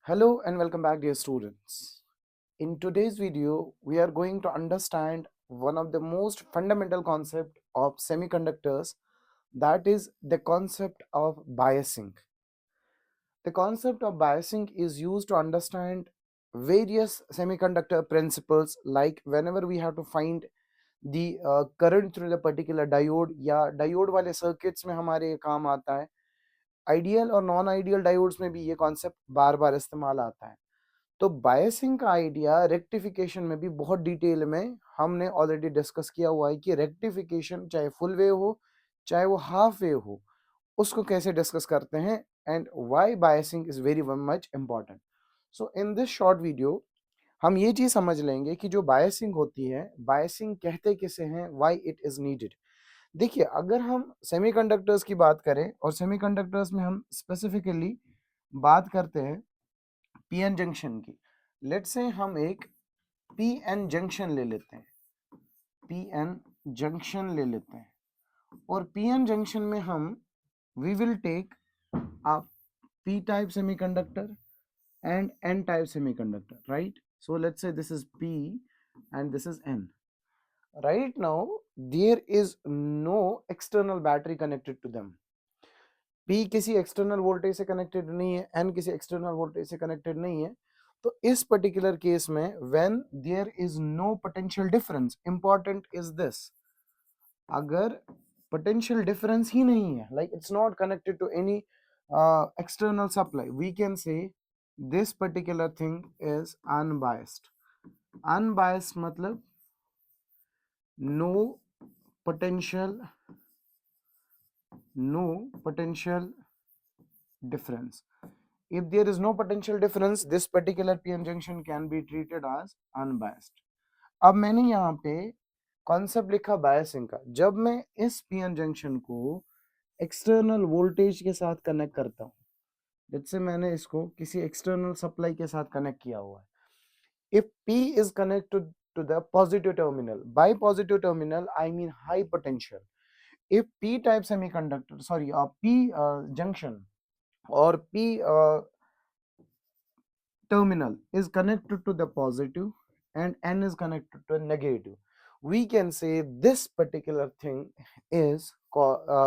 Hello and welcome back, dear students. In today's video, we are going to understand one of the most fundamental concept of semiconductors, that is the concept of biasing. The concept of biasing is used to understand various semiconductor principles, like whenever we have to find the current through the particular diode या diode वाले circuits में हमारे ये काम आता है. Ideal और non ideal diodes में भी ये कॉन्सेप्ट बार बार इस्तेमाल आता है. तो बायसिंग का आइडिया रेक्टिफिकेशन में भी बहुत डिटेल में हमने ऑलरेडी डिस्कस किया हुआ है कि रेक्टिफिकेशन चाहे फुल वेव हो चाहे वो हाफ वेव हो, उसको कैसे डिस्कस करते हैं and why biasing is very much important. So in this short video हम ये चीज समझ लेंगे कि जो बायसिंग होती है, बायसिंग कहते किसे हैं, व्हाई इट इज नीडेड. देखिए, अगर हम सेमीकंडक्टर्स की बात करें और सेमीकंडक्टर्स में हम स्पेसिफिकली बात करते हैं पीएन जंक्शन की. लेट्स से हम एक पीएन जंक्शन ले लेते हैं, पीएन जंक्शन ले लेते हैं और पीएन जंक्शन में हम we will take a P type semiconductor and n type semiconductor, right? So let's say this is p and this is n. Right now there is no external battery connected to them. p किसी external voltage से connected नहीं है, n किसी external voltage से connected नहीं है. तो इस पर्टिकुलर केस में when there is no potential difference, important is this, अगर पोटेंशियल डिफरेंस ही नहीं है, like it's not connected to any external supply, we can say this particular thing is unbiased. Unbiased मतलब no potential, no potential difference. If there is no potential difference, this particular pn junction can be treated as unbiased. अब मैंने यहाँ पे concept लिखा biasing का. जब मैं इस पीएन जंक्शन को एक्सटर्नल वोल्टेज के साथ कनेक्ट करता हूँ, जैसे मैंने इसको किसी एक्सटर्नल सप्लाई के साथ कनेक्ट किया हुआ है. If P is connected to the positive terminal, by positive terminal I mean high potential. If P type semiconductor, sorry, P junction or P terminal is connected to the positive and N is connected to negative, we can say this particular thing is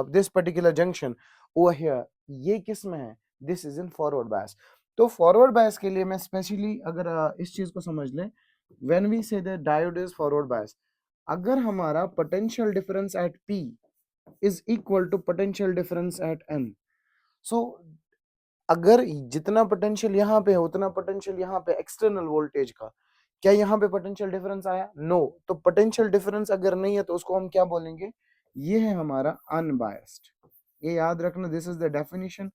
this particular junction over here, ये किस में है, this is in forward bias. तो forward bias के लिए मैं specially अगर इस चीज को समझ लें, when we say that diode is forward bias, अगर हमारा potential difference at P is equal to potential difference at N, so अगर जितना पोटेंशियल यहाँ पे है उतना पोटेंशियल यहाँ पे एक्सटर्नल वोल्टेज का, क्या यहाँ पे पोटेंशियल डिफरेंस आया? नो. तो पोटेंशियल डिफरेंस अगर नहीं है तो उसको हम क्या बोलेंगे? ये है हमारा अनबायस्ड. ये याद रखना, this is the definition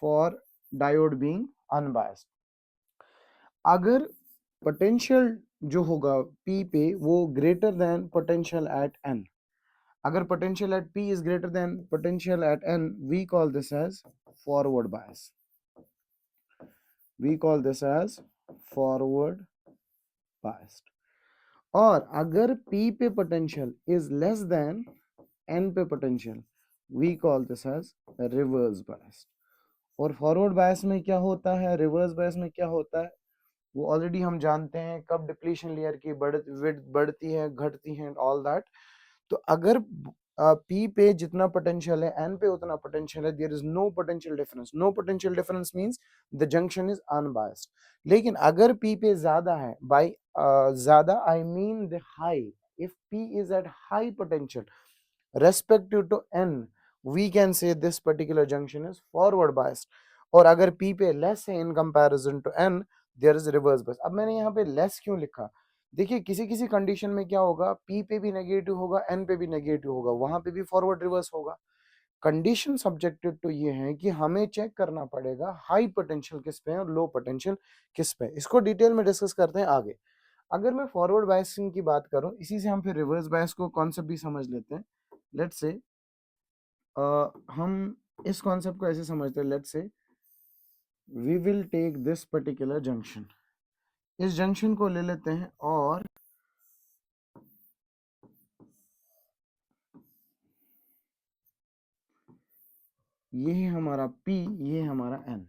for diode being unbiased. अगर पोटेंशियल जो होगा P पे वो greater than potential at N, अगर potential at P is greater than potential at N, we call this as forward bias. We call this as forward biased. और अगर P पे potential is less than N पे potential, we call this as reverse biased. और forward bias में क्या होता है, reverse bias में क्या होता है, वो ऑलरेडी हम जानते हैं. कब डिप्लीशन लेयर की बढ़ती है घटती है ऑल दैट. तो अगर P पे जितना पोटेंशियल है N पे उतना पोटेंशियल है, there is no potential difference. No potential difference means the junction is unbiased. लेकिन अगर P पे ज्यादा है, बाय ज्यादा I mean the high, if P is at high potential respective to N, we can say this particular junction is forward biased. और अगर P पे less है in comparison to N, there is reverse bias. अब मैंने यहाँ पे less क्यों लिखा? देखिए, किसी किसी कंडीशन में क्या होगा, P पे भी नेगेटिव होगा, N पे भी नेगेटिव होगा, वहां पे भी फॉरवर्ड रिवर्स होगा. कंडीशन सब्जेक्टेड टू ये है कि हमें चेक करना पड़ेगा हाई पोटेंशियल किस पे है और लो पोटेंशियल किस पे. इसको डिटेल में डिस्कस करते हैं आगे. अगर मैं फॉरवर्ड बायसिंग की बात करूं, इसी से हम फिर रिवर्स बायस को कॉन्सेप्ट भी समझ लेते हैं. लेट्स से हम इस कॉन्सेप्ट को ऐसे समझते हैं. Let's say we will take this particular junction, इस जंक्शन को ले लेते हैं और ये है हमारा P, ये है हमारा N.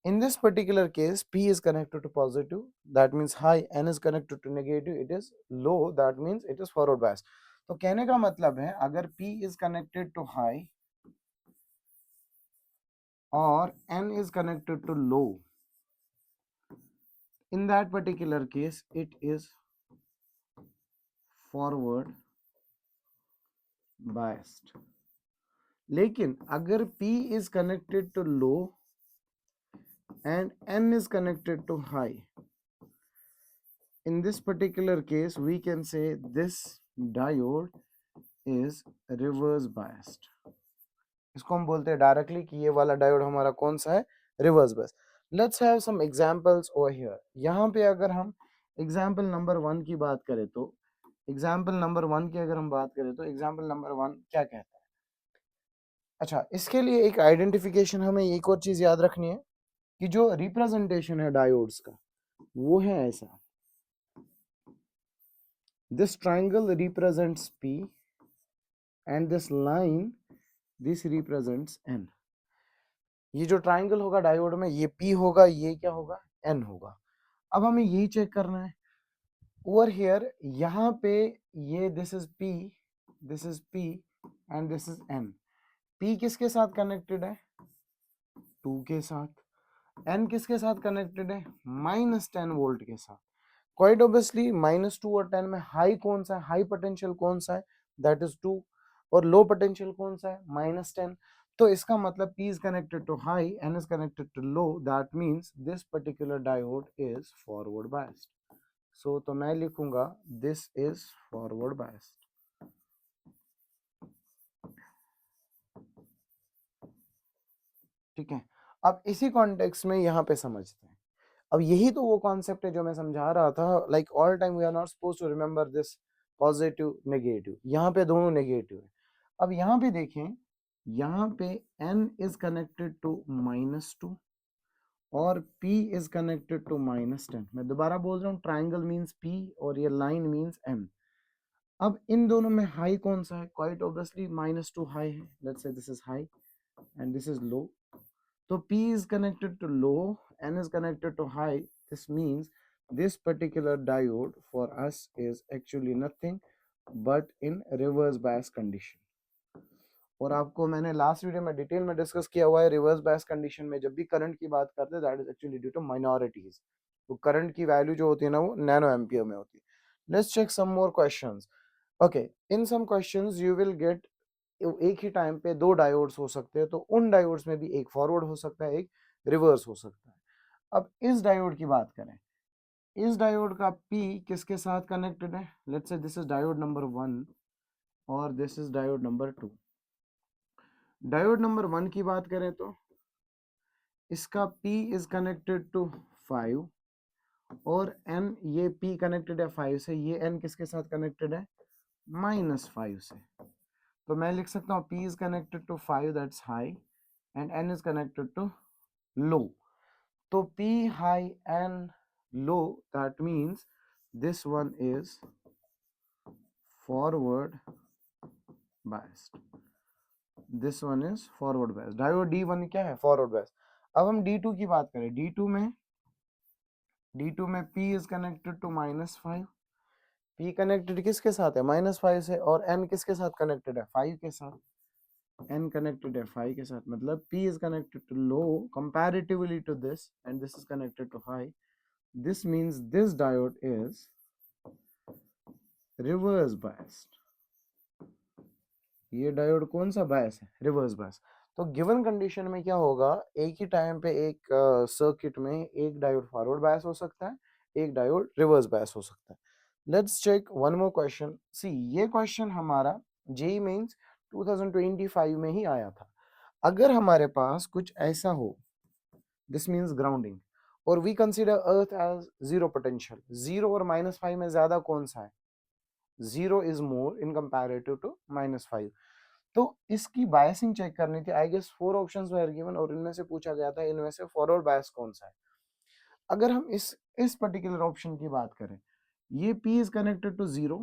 In this particular case, P is connected to positive, that means high. N is connected to negative, it is low, that means it is forward bias. तो कहने का मतलब है अगर P is connected to high or N is connected to low, in that particular case it is forward biased. लेकिन अगर P is connected to low and N is connected to high, in this particular case we can say this diode is reverse biased. इसको हम बोलते हैं directly कि ये वाला diode हमारा कौन सा है, reverse bias. Let's have some examples over here. यहाँ पे अगर हम एग्जांपल नंबर 1 की बात करें तो एग्जांपल नंबर 1 की अगर हम बात करें तो एग्जांपल नंबर 1 क्या कहता है. अच्छा, इसके लिए एक आइडेंटिफिकेशन हमें एक और चीज याद रखनी है कि जो रिप्रेजेंटेशन है डायोड्स का वो है ऐसा. This triangle represents P and this line, this represents N. ये जो ट्राइंगल होगा डायोड में, ये P होगा, ये क्या होगा, N होगा. अब हमें यही चेक करना है ओवर हियर. यहाँ पे ये this is P and this is N. P किसके साथ कनेक्टेड है, 2 के साथ. N किसके साथ कनेक्टेड है, -10 वोल्ट के साथ. क्वाइट ऑब्वियसली -2 और 10 में हाई कौन सा है, हाई पोटेंशियल कौन सा है, दैट इज 2. और लो पोटेंशियल कौन सा है, -10. तो इसका मतलब P is connected to high, N is connected to low, that means this particular diode is forward biased. So तो मैं लिखूंगा this is forward biased. ठीक है. अब इसी कॉन्टेक्स्ट में यहाँ पे समझते हैं. अब यही तो वो कॉन्सेप्ट है जो मैं समझा रहा था. Like all time we are not suppose to remember this positive negative. यहाँ पे दोनों नेगेटिव है. अब यहाँ पे देखें, यहाँ पे N इज कनेक्टेड टू -2 और P इज कनेक्टेड टू -10. मैं दोबारा बोल रहा हूँ, ट्राइंगल मीन्स P और ये लाइन मीन्स N. अब इन दोनों में हाई कौन सा है, क्वाइट ऑब्वियसली -2 हाई है. Let's say this is high and this is low. So P is connected to low, N is connected to high. This means this particular diode for us is actually nothing but in reverse bias condition. और आपको मैंने last video में detail में discuss किया हुआ है, reverse bias condition में जब भी करंट की बात करते हैं that is actually due to minorities. तो करंट की वैल्यू जो होती है ना वो नैनो एम्पियर में होती है. Let's check some more questions. Okay, in some questions you will get एक ही टाइम पे 2 डायोड्स हो सकते हैं. तो उन डायोड्स में भी एक फॉरवर्ड हो सकता है, एक रिवर्स हो सकता है. अब इस डायोड की बात करें, इस डायोड का P किसके साथ कनेक्टेड है. Let's say this is diode number 1 और this is diode number 2. Diode number 1 की बात करें तो इसका P इज कनेक्टेड टू 5 और N, ये P कनेक्टेड है 5 से, ये N किसके साथ कनेक्टेड है, -5 से. तो मैं लिख सकता हूँ P is connected to 5, that's high, and N is connected to low. तो P high and low, that means this one is forward biased. This one is forward biased. Diode D1 क्या है, forward biased. अब हम D2 की बात करें. D2 में P is connected to -5. P connected किसके साथ है, -5 से. और N किसके साथ कनेक्टेड है, 5 के साथ. N connected है 5 के साथ. मतलब P is connected to low comparatively to this and this is connected to high. This means this diode is reverse biased. ये डायोड कौन सा बायस है, रिवर्स बायस. तो गिवन कंडीशन में क्या होगा, एक ही टाइम पे एक सर्किट में एक डायोड फॉरवर्ड बायस हो सकता है, एक डायोड रिवर्स बायस हो सकता है. Let's check one more question. See, ये क्वेश्चन हमारा जेईई मेंस 2025 में ही आया था. अगर हमारे पास कुछ ऐसा हो, दिस मीन्स ग्राउंडिंग, और we consider earth as zero potential. 0 और -5 में ज्यादा कौन सा है, 0 is more in comparative to -5. तो इसकी बायसिंग चेक करनी थी. I guess 4 options were given और इनमें से पूछा गया था इनमें से फॉरवर्ड बायस कौन सा है. अगर हम इस पर्टिकुलर ऑप्शन की बात करें, ये P is connected to 0,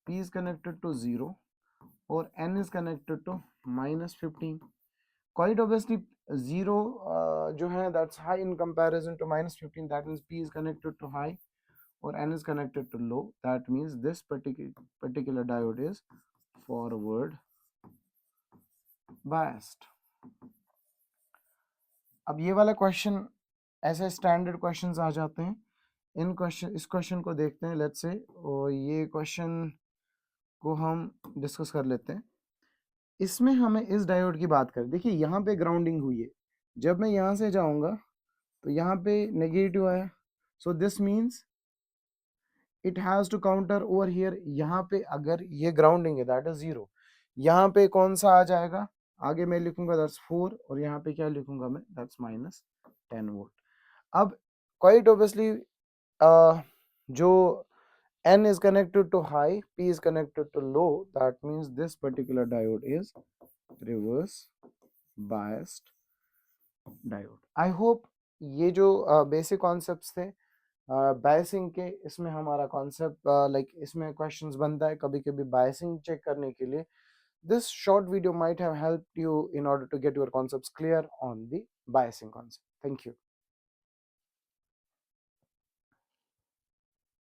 P is connected to 0 और N is connected to -15. quite obviously 0 जो है that's high in comparison to -15, that means P is connected to high or N is connected to low. That means this particular diode is forward biased. अब ये वाला question ऐसे standard questions आ जाते हैं। इस question को देखते हैं लेट्स से, और ये क्वेश्चन को हम डिस्कस कर लेते हैं। इसमें हमें इस डायोड की बात करें, देखिए यहाँ पे ग्राउंडिंग हुई है, जब मैं यहाँ से जाऊंगा तो यहाँ पे नेगेटिव आया, so this means it has to counter over here. यहाँ पे अगर ये ग्राउंडिंग है दैट इज 0, यहाँ पे कौन सा आ जाएगा, आगे मैं लिखूंगा दैट्स 4, और यहाँ पे क्या लिखूंगा मैं, दैट्स -10 वोल्ट। अब क्वाइट ऑब्वियसली जो N is connected to high, P is connected to low, that means this particular diode is reverse biased diode. I hope ये जो बेसिक कॉन्सेप्ट्स थे बायसिंग के, इसमें हमारा कॉन्सेप्ट लाइक इसमें क्वेश्चंस बनता है कभी कभी बायसिंग चेक करने के लिए. This short video might have helped you in order to get your concepts clear on the biasing concept. Thank you.